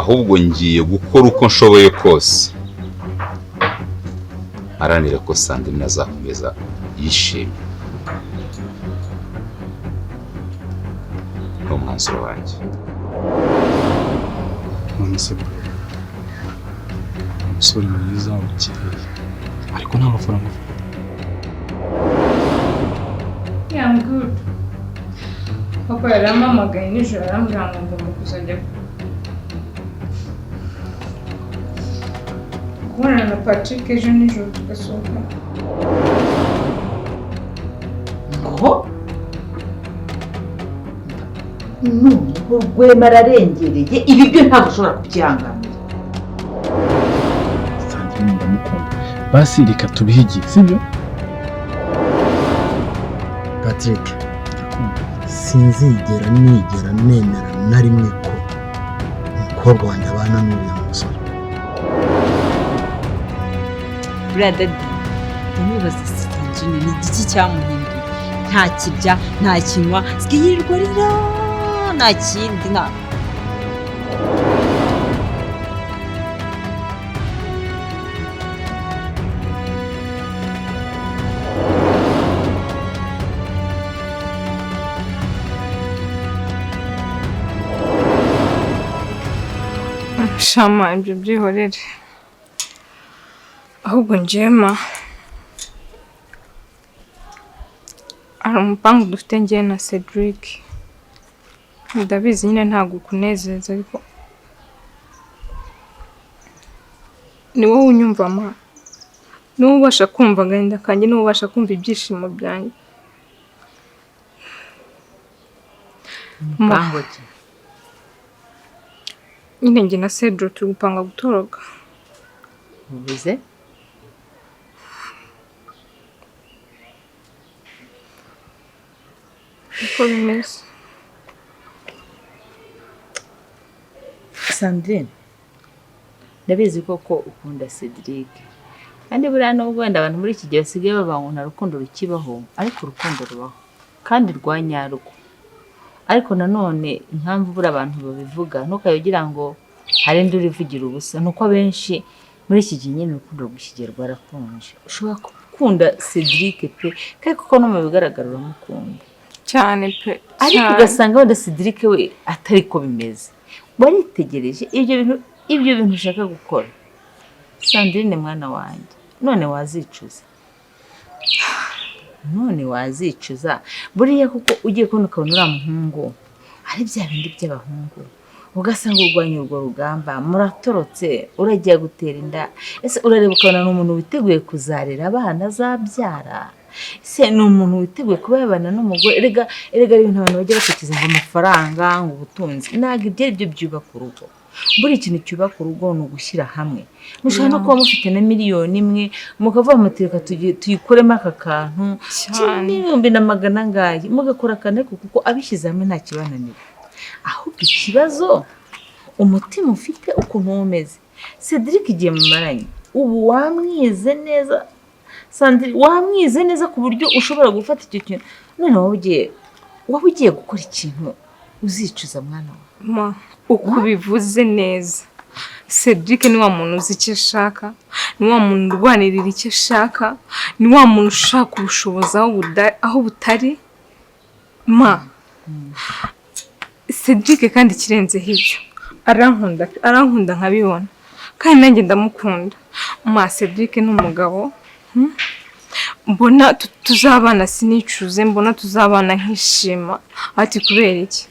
ahubwo ngiye gukora uko nshoboye kose aranire ko Sandrine azakomeza yishimye. Ni umwanzuro wanjye. umusore mwiza ukeye ariko nta mafaranga ufite. Yeah, I'm good. Papa yaramamagaye nijoro arambwira ngo ngomba kuzajya kubonana na Patrick ejo nijoro tugasohoka. Ngo Rwema ararengereye ibi byo ntabwo ushobora kubyihanganira. Sandrine ndamukunda basi reka tubihe igihe sibyo? Patrick, sinzigera nigera nemera na rimwe ko umukobwa wanjye abana n'uriya musore. Brother, nibaza Sandrine ni igiki cyamuhinduye. Nta kirya, nta kinywa, yirirwa rira, nta kindi nta. Shama ibyo byihorere. Ahubwo njema ari umupangu dufite njye na Cedric. Ndabizi nyine ntabwo kunezeza ariko ni wowe unyumva ma. Ni wowe ubasha kumva agahinda kanjye, ni wowe ubasha kumva ibyishimo byanjye. Mupango ki? Nyine njye na Cedric turi gupanga gutoroka. Ubize? Uko bimeze. Sandrine, ndabizi koko ukunda Cedric. Kandi buriya nubwo wenda abantu muri iki gihe basigaye bavuga ngo nta rukundo rukibaho, ariko urukundo rubaho kandi rwa nyarwo. Ariko nanone impamvu buri abantu babivuga ntukayogira ngo hari ndi urivugira ubusa, nuko abenshi muri iki gihe nyine urukundo rw'ikigero rwarakonje. Ushobora gukunda Cedric pe, kandi kuko no mu bigaragara uramukunda cyane pe. Ariko ugasanga wenda Cedric we atari ko bimeze. Waritegereje ibyo bintu ushaka gukora. Sandrine mwana wanjye, none wazicuza. None wazicuza. Buriya kuko ugiye kubona ukabona uriya muhungu ari bya bindi by'abahungu. Ugasanga urwanya urwo rugamba, muratorotse, uragiye gutera inda. Ese urareba ukabona n'umuntu witeguye kuzarera abana azabyara. Se ni umuntu witeguye kuba yabana n'umugore. Erega ibintu abantu bajya batekereza ngo amafaranga, ngo ubutunzi. Ntabwo ibyo byubaka urugo. Buri ikintu cyubaka urugo ni ugushyira hamwe. Mushobora no kuba mufite na miliyoni imwe, mukavuga muti reka tuyikoremo aka kantu n'ibihumbi na magana angahe, mugakora akane kuko abishyize hamwe nta kibananira. Ahubwo ikibazo umutima ufite ukuntu umeze. Cedric igiye mu maranye, ubu wamwize neza. Sandrine wamwize neza ku buryo ushobora gufata icyo kintu. None wowe ugiye gukora ikintu uzicuza mwana wawe. Ma, uko bivuze neza. Cedric ni wa muntu uzi icyo ashaka, ni wa muntu urwanirira icyo ashaka, ni wa muntu ushaka ubushobozi aho butari. Ma, Cedric kandi kirenzeho ibyo arankunda nkabibona, kandi nanjye ndamukunda. Ma, Cedric ni umugabo mbona tuzabana sinicuze, mbona tuzabana nkishima. Ati kubera iki?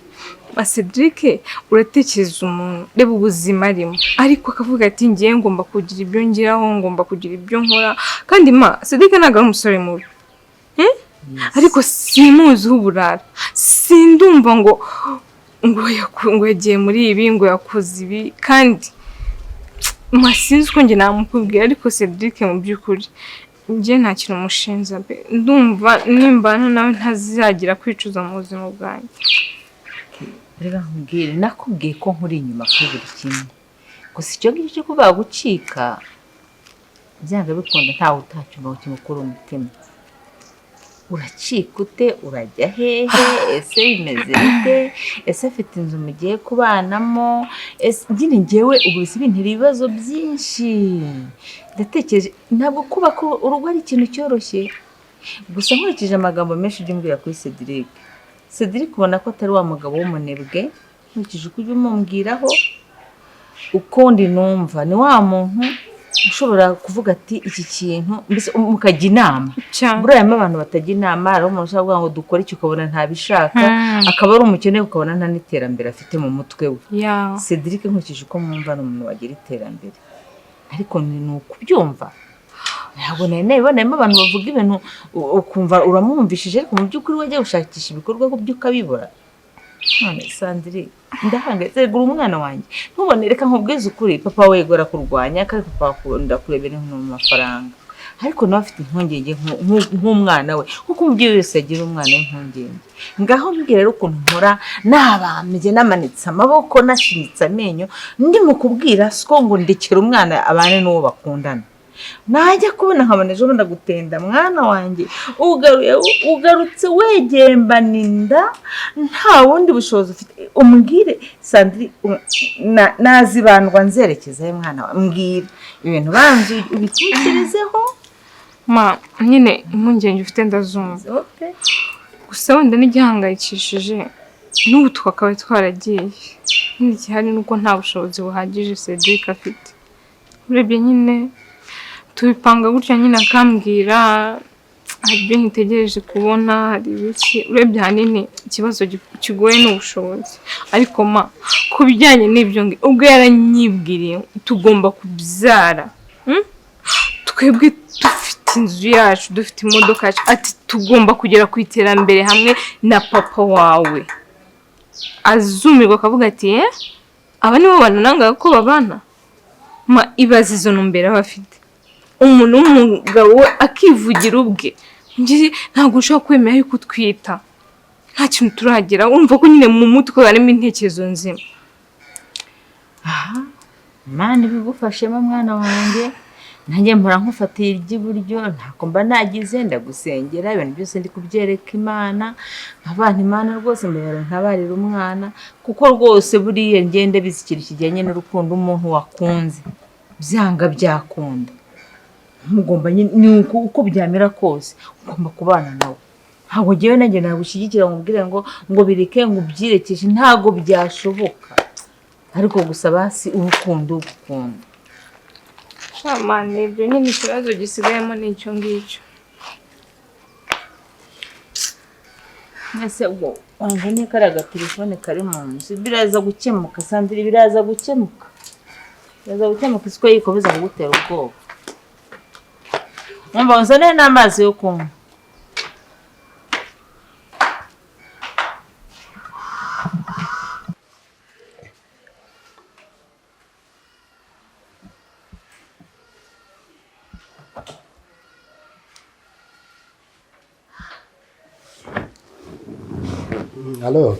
Cedric uratekereza umuntu reba ubuzima arimo, ariko akavuga ati ngiye ngomba kugira ibyo ngiraho, ngomba kugira ibyo nkora. Kandi ma, Cedric ntabwo ari umusore mubi, ariko simuziho uburara. Sindumva ngo yagiye muri ibi, ngo yakoze ibi. Kandi ma, sinzi uko njye namukubwira, ariko Cedric mu by'ukuri njye nta kintu umushinja pe. Ndumva nimbana nawe ntazagira kwicuza mu buzima bwanjye. Rega nkubwire, nakubwiye ko nkuri inyuma kuri buri kimwe. Gusa icyo ngicyo cyo kuba gucika byanga bikunda ntawe utacyumva kimukura umutima. uracika ute, urajya hehe, ese bimeze bite, ese afite inzu mugiye kubanamo, ese nyine njyewe ubu bintera ibibazo byinshi. Ndatekereje ntabwo kubaka urugo ari ikintu cyoroshye, gusa nkurikije amagambo menshi ujya umbwira kuri Cedric ubona ko atari wa mugabo w'umunebwe, nkurikije uko ujya umumbwiraho, ukundi numva ni wa muntu ushobora kuvuga ati iki kintu mbese mukajya inama. Buriya abantu batajya inama, ari umuntu ushobora kuvuga ngo dukore iki ukabona ntabishaka, akaba ari umukene ukabona nta n'iterambere afite mu mutwe we. Cedric nkurikije uko mwumva ni umuntu wagira iterambere, ariko ni ukubyumva. Ntabwo nabonamo abantu bavuga ibintu ukumva uramwumvishije, ariko mu by'ukuri wajya gushakisha ibikorwa byo ukabibura. None Sandrine ndahangayitse, gura umwana wanjye ntubone, reka nkubwize ukuri, papa we yegora kurwanya kandi papa akunda kurebera mu mafaranga, ariko nawe afite impungenge nk'umwana we, kuko umubyeyi wese yagira umwana w'impungenge. Ngaho mbwira rero ukuntu nkora nabameze namanitse amaboko nashiritse amenyo ndi mu kubwira siko ngo ndekera umwana abane n'uwo bakundana. Najya kubona nkabona ejo ndagutenda mwana wanjye ugarutse wegembana inda nta wundi bushobozi ufite. Umbwire Sandrine nazibandwa nzerekezayo mwana wa, mbwira ibintu banzu ubitekerezeho. Nyine impungenge ufite ndazumva, gusa wenda n'igihangayikishije n'ubu twakabaye twaragiye, n'ikindi gihari nuko nta bushobozi buhagije Cedric afite. Urebye nyine tubipanga gutya, nyine akambwira hari ibyo nitegereje kubona, hari ibiki. Urebye ahanini ikibazo kigoye n'ubushobozi, ariko ku bijyanye n'ibyo ubwo yaranyibwiriye tugomba kubyara, twebwe dufite inzu yacu, dufite imodoka yacu, ati tugomba kugera ku iterambere hamwe na papa wawe. Azumirwa akavuga ati aba nibo banananga ko babana. Ibaze izo ntumbero aba afite, umuntu w'umugabo we akivugira ubwe. Ntabwo ushobora kwemera yuko utwita nta kintu turagira, wumva ko nyine mu mutwe harimo intekerezo nzima. Imana ibigufashemo mwana wanjye, nanjye mpora nkufatiye iry'iburyo, ntako mba nagize ndagusengera, ibintu byose ndi kubyereka Imana, abana Imana rwose mbere ntabarira umwana, kuko rwose buriya ngende bizikira ikijyanye n'urukundo. Umuntu wakunze byanga byakunda, mugomba ni uko byamera kose ugomba kubana nawe. Ntabwo ngewe nanjye nagushyigikira nkubwire ngo bireke ngo ubyirekeje, ntabwo byashoboka, ariko gusa basi urukundo ugukunda. Ibyo nyine ikibazo gisigayemo n'icyo ngicyo. Mwese ubwo wanzaniye kariya gatelefone kari mu nzu, biraza gukemuka Sandrine, biraza gukemuka, isiko yikomeza kugutera ubwoba. Mwumva wanzaniye n'amazi yo kunywa. Allô?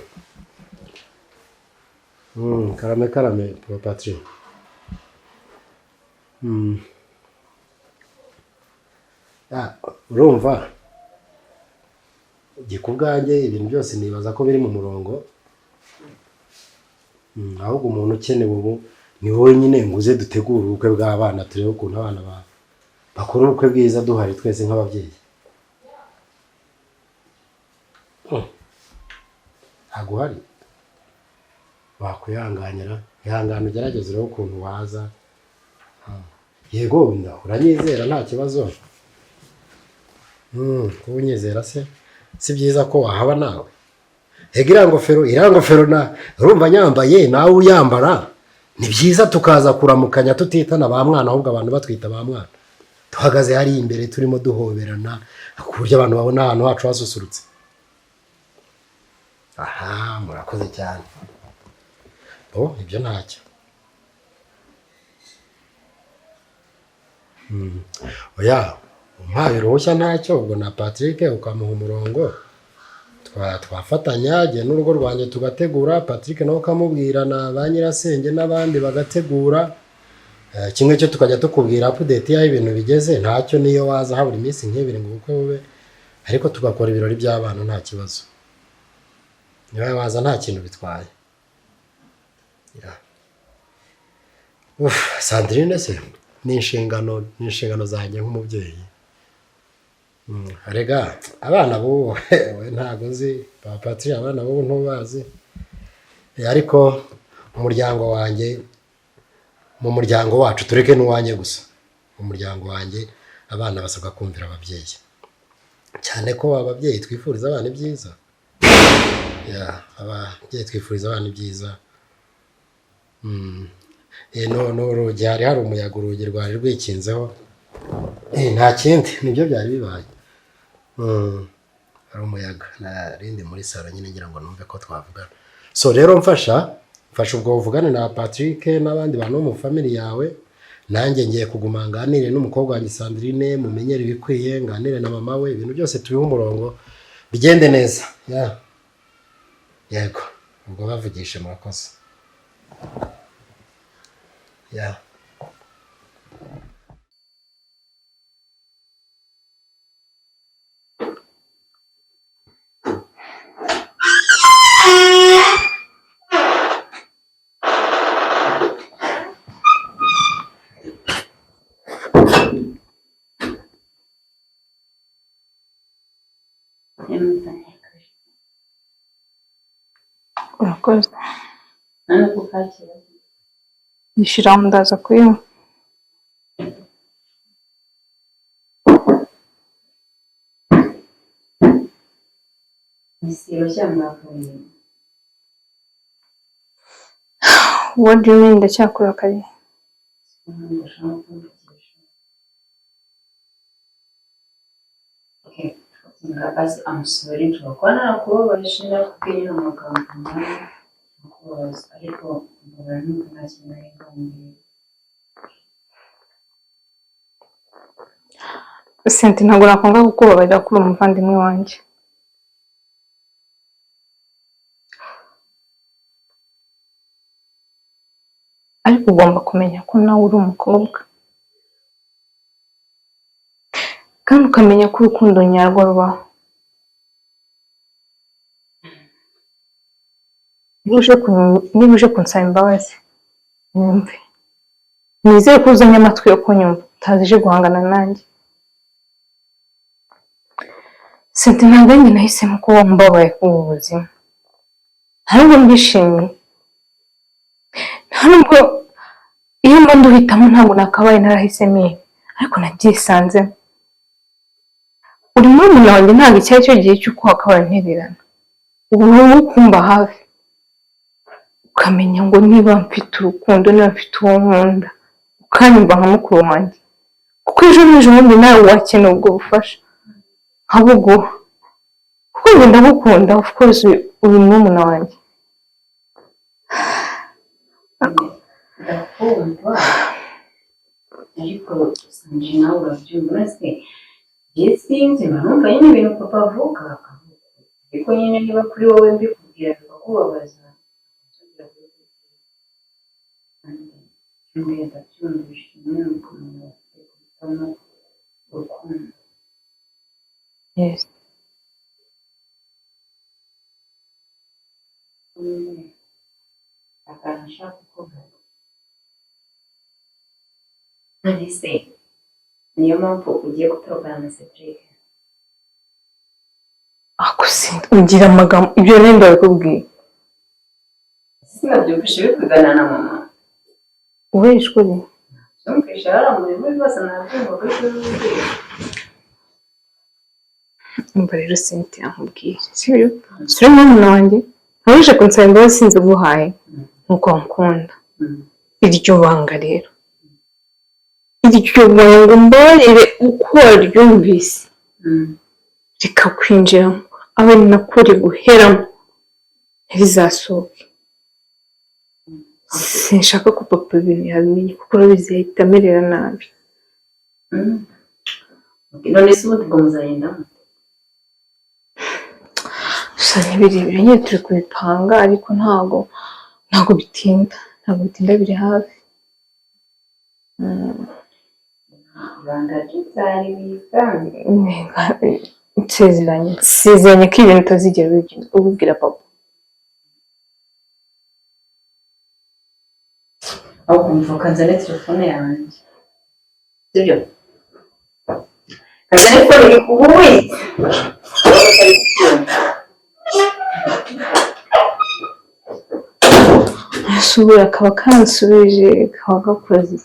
Karame, Papa Patrick. Urumva? Gikubwanjye ibintu byose nibaza ko biri mu murongo. Ahubwo umuntu ukenewe ubu ni wowe nyine nguze dutegura ubukwe bw'abana, turebe ukuntu abana bakora ubukwe bwiza duhari twese nk'ababyeyi. Aguhari wakwihanganira, ihangana ugerageze urebe ukuntu waza. Yego uranyizera nta kibazo. Kuba unyizera se si byiza ko wahaba nawe. Iriya ngofero urumva nyambaye nawe uyambara, ni byiza tukaza kuramukanya tutitana ba mwana, ahubwo abantu batwita ba mwana. Tuhagaze hari imbere turimo duhoberana ku buryo abantu babona ahantu hacu hasusurutse. Murakoze cyane. Ibyo ntacyo. Oya, umpaye uruhushya ntacyo, ubwo na Patrick ukamuha umurongo, twafatanya igihe n'urugo rwanjye tugategura, Patrick nawe ukamubwira na ba nyirasenge n'abandi bagategura, kimwe cyo tukajya tukubwira update y'aho ibintu bigeze. Ntacyo niyo waza habura iminsi nk'ibiri ngo ubukwe bube, ariko tugakora ibirori by'abana nta kibazo. Niba waza nta kintu bitwaye. Sandrine se ni inshingano zanjye nk'umubyeyi. Arega abana bo we ntago nzi Papa Patrick, abana bo ntubazi, ariko umuryango wanjye, mu muryango wacu tureke n'uwanjye gusa, mu muryango wanjye abana basabwa kumvira ababyeyi, cyane ko ababyeyi twifuriza abana ibyiza. Ababyeyi twifuriza abana ibyiza. Urugi hari umuyaga, urugi rwari rwikinzeho, nta kindi, nibyo byari bibaye. Hari umuyaga, narindi muri salo nyine ngira ngo numve ko twavugana. So rero mfasha ubwo uvugane na Patrick n'abandi bantu mu family yawe, nanjye ngiye kuguma nganire n'umukobwa wanjye Sandrine, mumenyere ibikwiye, nganire na mama we, ibintu byose tubihe umurongo bigende neza. Yego, ubwo bavugishe murakoze. Urakoze. Yishira ndaza kuyinywa. What do you mean ndacyakurakariye? I'm sorry tubakwana kubabarishira kukinyira amagambo kubaza ariko abantu ntakintu ngambi. Senti ntabwo nakwanga kukubabarira kuri umuvandimwe wanjye. Ariko ugomba kumenya ko nawe uri umukobwa, kandi ukamenya ko urukundo nyarwo rubaho. Niba uje kunsaba imbabazi nyumve, nizere ko uzanye amatwi yo kunyumva, utazije guhangana nanjye. Senti ntabwo njye nahisemo ko wambabaye k'ubu buzima, ntabwo mbishimiye, ntabwo iyo mba nduhitamo ntabwo nakabaye narahisemo ibi, ariko nabyisanzemo. Uri murumuna wanjye, ntabwo iki ari cyo gihe cy'uko wakabaye ntererana. Ubu uri kumba hafi, ukamenya ngo niba mfite urukundo, niba mfite uwo nkunda, ukanyumva nka mukuru wanjye, kuko ejo n'ejobundi nawe wakenera ubwo bufasha nkabuguha, kuko njye ndagukunda. Of course uri murumuna wanjye. Ndakumva ariko Sandrine nawe urabyumva se? Sinzi numva nyine ibintu papa avuga, ariko nyine niba kuri wowe mbikubwira bikakubabaza ndabyumvisha nyine ukuntu guhitamo urukundo. Yes. Akantu nshaka kukubaza, nandise niyo mpamvu ugiye gutorokana na Cedric? Ako ugira amagambo, ibyo rero ndabikubwiye. Sinabyumvishe bivugana na mama. Uweshwe uri? Byumvishe harambuye muri bose nabyumva ko byumvishe. Umva rero Cynthia nkubwiye, sibyo? Sura murumuna wanjye, ntabuje kunsaba imbabazi sinzi guhaye nkuko nkunda. Iryo banga rero, iryo banga mbarire uko waryumvise rikakwinjiramo, abe ni nako riguheramo, ntirizasohoke. Sinshaka ko papa ibintu yabimenye, kuko urabizi yahita amerera nabi. None se ubundi ngo muzayendamo? Gusa ntibirebire nyine turi kubipanga, ariko ntabwo bitinda, biri hafi. Ibanga ry'ibyari bisanzwe. nsezeranye ko ibintu utazigera ubibwira papa. aho kumva ukanzane telefone yanjye sibyo kanzane ko iri kubuwe asubira akaba kansubije kaba gakoze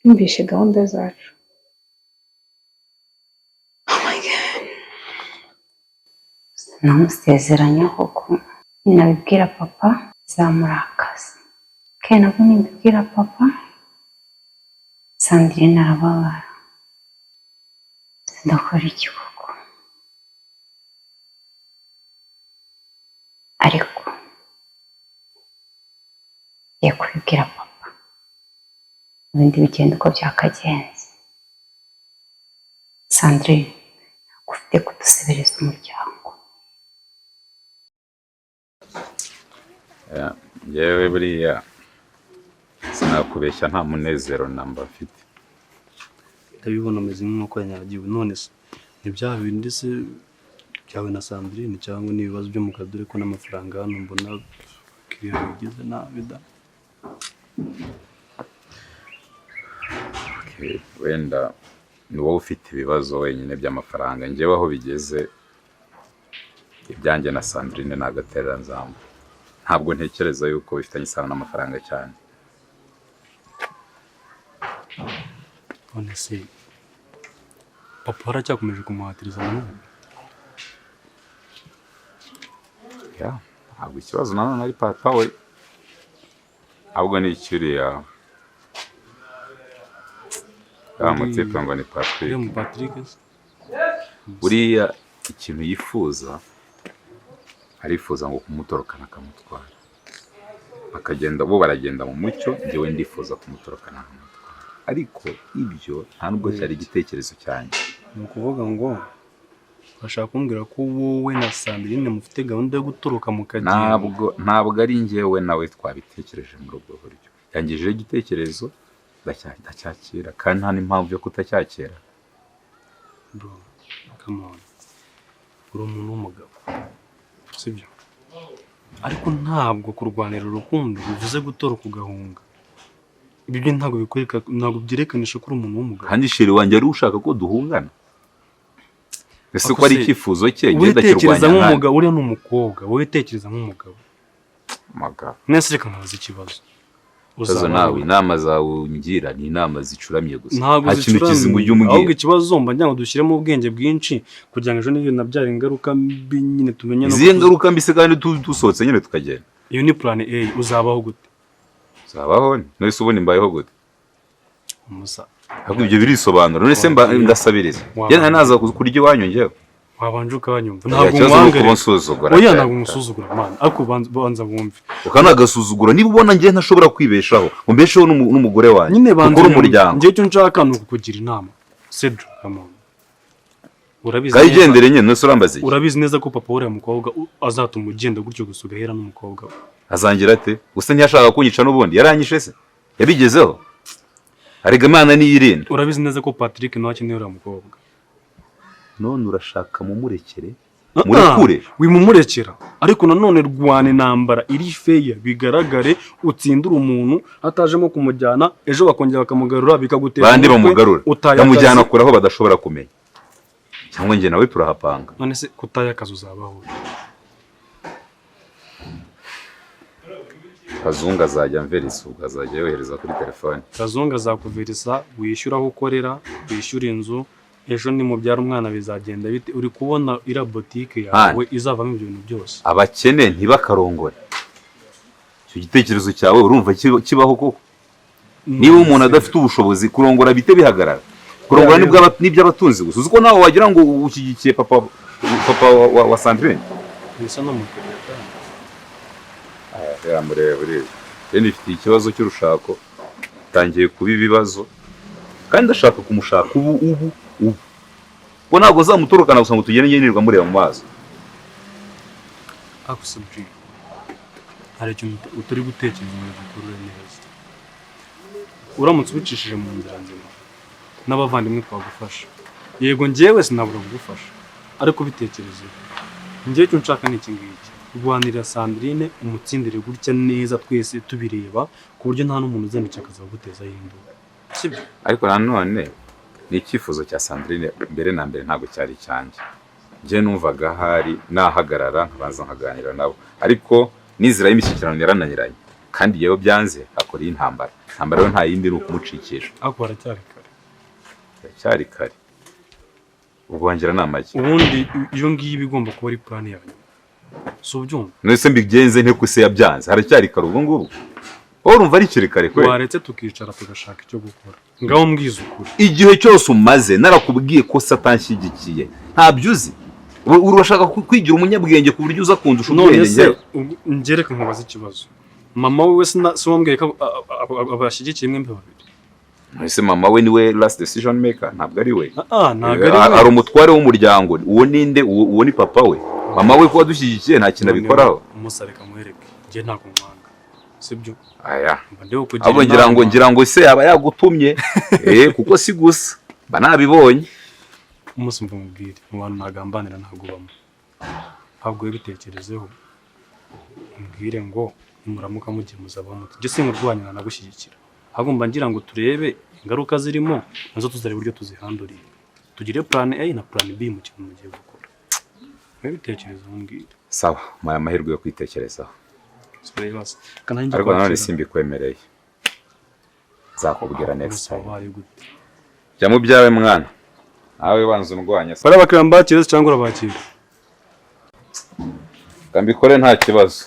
yumvishe gahunda zacu. Oh my God. namusezeranye koko nabibwira papa zamurakaza kandi nabwo nibibwira papa Sandrine arababara ndakora iki koko ariko ngiye kubibwira papa ibindi bigenda uko byakagenze. Sandrine ntabwo ufite kudusebereza umuryango. yewe buriya sinakubeshya nta munezero namba mfite. ndabibona ameze nk'uko yanyagiwe none se ni bya bindi se byawe na Sandrine cyangwa n'ibibazo byo mu kadure ko n'amafaranga hano mbona kiriya bigeze nabi da. wenda ni wowe ufite ibibazo wenyine by'amafaranga, njyewe aho bigeze ibyanjye na Sandrine ni agatereranzamba. ntabwo ntekereza yuko bifitanye isano n'amafaranga cyane. none se papa aracyakomeje kumuhatiriza nanone? ntabwo ikibazo nanone ari papa we, ahubwo ni ikiriya mutipe ngo ni Patrick. buriya ikintu yifuza arifuza ngo kumutorokana akamutwara akagenda, bo baragenda mu mucyo, njyewe ndifuza kumutorokana akamutwara, ariko ibyo nta nubwo cyari igitekerezo cyanjye. ni ukuvuga ngo bashaka kumbwira ko wowe na Sandrine mufite gahunda yo gutoroka mu kagenda? ntabwo ari njyewe nawe twabitekereje muri ubwo buryo. yangijeho igitekerezo ndacyakira kandi nta n'impamvu yo kutacyakira. bro come on, uri umuntu w'umugabo sibyo, ariko ntabwo kurwanira urukundo bivuze gutoroka ugahunga. ibi byo ntabwo byerekana ko uri umuntu w'umugabo. kandi sheri wanjye ari ushaka ko duhungana, ese ko ari icyifuzo cye ngenda kirwanya nk'umugabo. uriya ni umukobwa, wowe tekereza nk'umugabo. mwese reka mubaze ikibazo. uzaza nawe inama zawe ungira ni inama zicuramye gusa, nta kintu kizima ujye umbwira. ahubwo ikibazo mba ngira ngo dushyiremo ubwenge bwinshi kugira ngo ejo n'ibintu nabyara ingaruka mbi nyine tumenye. izihe ngaruka mbi se kandi dusohotse nyine tukagenda? iyo ni plan A. uzabaho gute? uzabaho nese ubona imbayeho gute? umusa ahubwo ibyo birisobanura. none se ndasabiriza yena naza kurya iwanyu njyewe wabanje ukabanyumva. ntabwo umwangare. oya ntabwo umusuzugura mana, ariko banza bumve. ukanagasuzugura niba ubona njye ntashobora kwibeshaho umbesheho n'umugore wanjye nyine banza umuryango. njye cyo nshaka ni ukukugira inama Cedro. urabizi kayigendere nyine nese urambaze. urabizi neza ko papa uriya mukobwa azatuma ugenda gutyo gusa ugahera n'umukobwa we. azangira ate? gusa ntiyashaka kunyica n'ubundi yaranyishe se yabigezeho? arega imana niyirinda. urabizi neza ko Patrick nawe akeneye uriya mukobwa. none urashaka mumurekere murekure? wimumurekera ariko nanone rwana intambara iri feya bigaragare utsindura umuntu hatajemo kumujyana, ejo bakongera bakamugarura bikagutera bandi bamugarura bamujyana kure aho badashobora kumenya, cyangwa njye nawe turahapanga. none se kutaya akazi uzabaho? Kazungu azajya mverisa, ubwo azajya yohereza kuri telefone. Kazungu azakuverisa, wishyura aho ukorera, wishyura inzu, ejo nimubyara umwana bizagenda bite? uri kubona ira boutique yawe izavamo ibyo bintu byose. abakene ntibakarongore. icyo gitekerezo cyawe urumva kibaho koko? niba umuntu adafite ubushobozi kurongora bite bihagarara? kurongora n'iby'abatunzi gusa. uzi ko nawe wagira ngo ushyigikiye papa wa Sandrine? bisa no mukuru murebe rero ifite ikibazo cy'urushako, tangiye kuba ibibazo kandi ndashaka kumushaka ubu bo ntabwo zamutorokana gusa ngo tugende ngenirwa mureba mu maso. akusubye hari ikintu utari gutekereza ngo gikorere neza. uramutse ubicishije mu nzira nzima n'abavandimwe twagufasha. Yego njyewe sinabura kugufasha ariko bitekerezeho. Njyewe cyo nshaka ni iki ngiki. Kurwanira Sandrine umutsindire gutya neza twese tubireba ku buryo nta n'umuntu uzanica akazaguteza y'induru. Sibyo? Ariko nanone ni icyifuzo cya Sandrine mbere na mbere ntabwo cyari cyanjye. Njye numvaga hari nahagarara nkabanza nkaganira nabo. Ariko nizira y'imishyikirano yarananiranye. Kandi yewe byanze akora intambara. Intambara yo nta yindi ni ukumucikisha. Ako baracyari kare. Cyari kare. Ubwo wangira namaki. Ubundi iyo ngiye bigomba kuba ari plan yanyu. So byumva. Nese mbigenze nte kuse yabyanze. Haracyari kare ubwo ngubu. Urumva ari kirekare kwe. Waretse tukicara tugashaka icyo gukora. Ngaho mbwiza ukuri. Igihe cyose umaze narakubwiye ko satanshyigikiye. Ntabyuzi. Urashaka kwigira umunyabwenge ku buryo uza kundusha ubwenge. Ngereka nkubaza ikibazo. Mama we si wambwiye ko abashyigikiye mwe babiri. Ese mama we niwe last decision maker ntabwo ari we. Ntabwo ari we. Ari umutware w'umuryango. Uwo ninde? Uwo ni papa we. Mama we ko wadushyigikiye nta kintu abikoraho. Umusareka mwereke. Ngiye nta kumwanga. Sibyo? Aya. Abo ngira ngo se yaba yagutumye. Kuko si gusa. Banabibonye. Umunsi mvumubwire mu bantu nagambanira ntagubamo. Ahubwo bitekerezeho. Mbwire ngo muramuka mugiye muzabamo. Je singurwanya nagushyigikira. Hagomba ngira ngo turebe ingaruka zirimo nazo tuzare buryo tuzihandurira. Tugire plan A na plan B mu kintu mugiye gukora. Bitekerezo mbwire. Sawa, maya mahirwe yo kwitekerezaho. Spiribas. Kana njye ariko nanone simbikwemereye. Zakubwira next time. Jya mu byawe mwana. Nawe banza undwanya. Bara bakamba kireze cyangwa urabakira. Kambikore nta kibazo.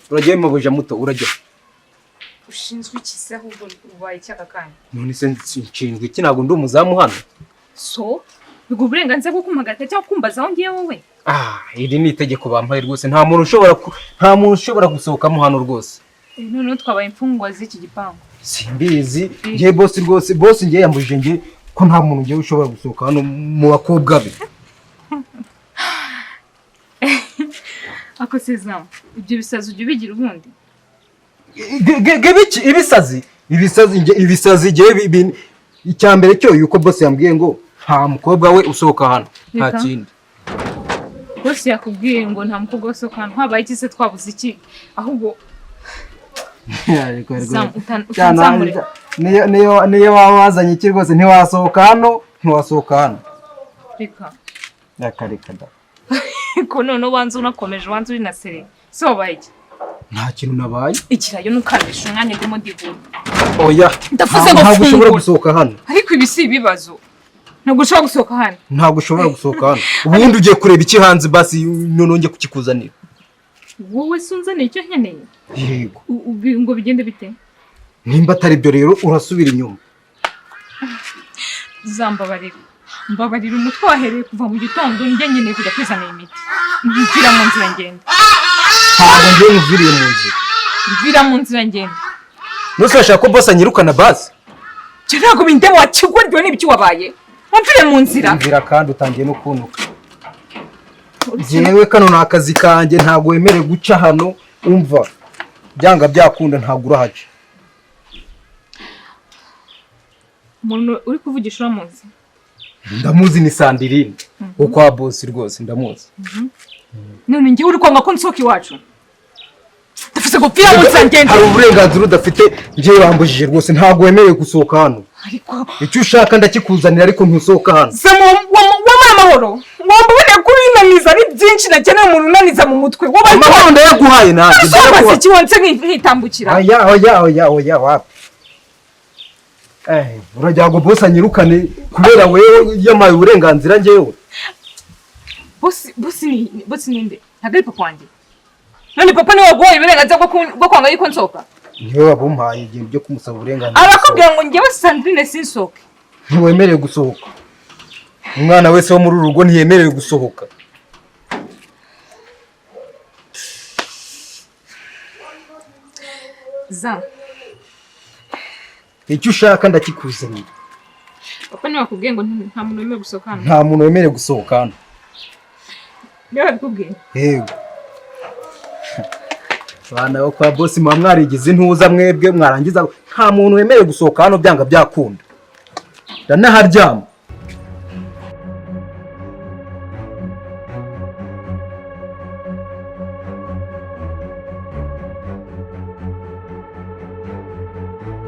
urajya mu buja muto urajya. Ushinzwe iki se ahubwo ubaye cyaka kanya? None se nshinzwe iki ntago ndi umuzamu hano. So, bigo uburenganzira bwo kumagata cyangwa kumbaza aho ngiye wowe? Iri ni itegeko bampaye rwose nta muntu ushobora gusohokamo hano rwose. None twabaye imfungwa z'iki gipangu. Simbizi, ngiye boss rwose, boss ngiye yambujije ngiye ko nta muntu ngiye ushobora gusohoka hano mu bakobwa be. Ako Sezam, ibyo bisazi ujye bigira ubundi. Gebiki ibisazi ngiye icyambere cyo yuko boss yambwiye ngo nta mukobwa we usohoka hano. Nta kindi. Boss yakubwiye ngo nta mukobwa usohoka hano. Habaye iki se twabuze iki? Ahubwo niyo wazanye iki rwose ntiwasohoka hano. Reka. Reka da. Ko none ubanza unakomeje ubanza uri na sere. Se wabaye iki? Nta kintu nabaye. Ikirayo nukandisha umwanya ndimo ndivuga. Oya. Ndavuze ngo ntabwo ushobora gusohoka hano. Ariko ibi si ibibazo. Ntabwo ushobora gusohoka hano. Ntabwo ushobora gusohoka hano. Ubundi ugiye kureba iki hanze basi nononge kukikuzanira. Wowe sunzane icyo nkeneye. Yego. Ngo bigende bite? Nimba atari byo rero urasubira inyuma. Zambabarira. Mbabarira umutwe wahereye kuva mu gitondo njye nyine kujya kwizana imiti. Mvira mu nzira ngenda. Ntabwo ngiye mviriye mu nzira. Mvira mu nzira ngenda. Nose washaka ko boss anyirukana basi? Cyo ntabwo binde wakigwaryo n'ibiki wabaye. Mvire mu nzira. Mvira kandi utangiye no kunuka. Jewe kano nakazi kanje ntabwo wemere guca hano umva. Byanga byakunda ntabwo urahaje. Umuntu uri kuvugisha uramuzi? Ndamuzi ni Sandrine. Kwa boss rwose ndamuzi. None ngiye uri kwanga ko nsoki wacu. Ndafise gupfira mu nzangende. Hari uburenganzira udafite ngiye wambujije rwose ntabwo wemerewe gusohoka hano. Ariko icyo ushaka ndakikuzanira ariko ntusohoka hano. Samo wa mahoro. Wambone kuri inaniza ari byinshi nakeneye umuntu unaniza mu mutwe. Amahoro ndayaguhaye nanjye. Ndakwa iki wonse nkitambukira. Oya wapi. Urajya ngo boss anyirukane kubera wewe yamaye uburenganzira ngewe. Boss ninde? Ntabwo papa wanjye. None papa ni wagoye uburenganzira bwo kwanga yuko nsoka. Niwe wabumpaye igihe byo kumusaba uburenganzira. Arakubwira ngo ngewe Sandrine sinsoke. Ntiwemerewe gusohoka. Umwana wese wo muri urugo ntiyemerewe gusohoka. Zam. Icyo ushaka ndakikuzanira. Papa ni wakubwiye ngo nta muntu wemerewe gusohoka hano. Nta muntu wemerewe gusohoka hano. Niwe wakubwiye? Yego. Bana bo kwa boss muba mwarigize intuza mwebwe mwarangiza nta muntu wemerewe gusohoka hano byanga byakunda. Ndanaharyama.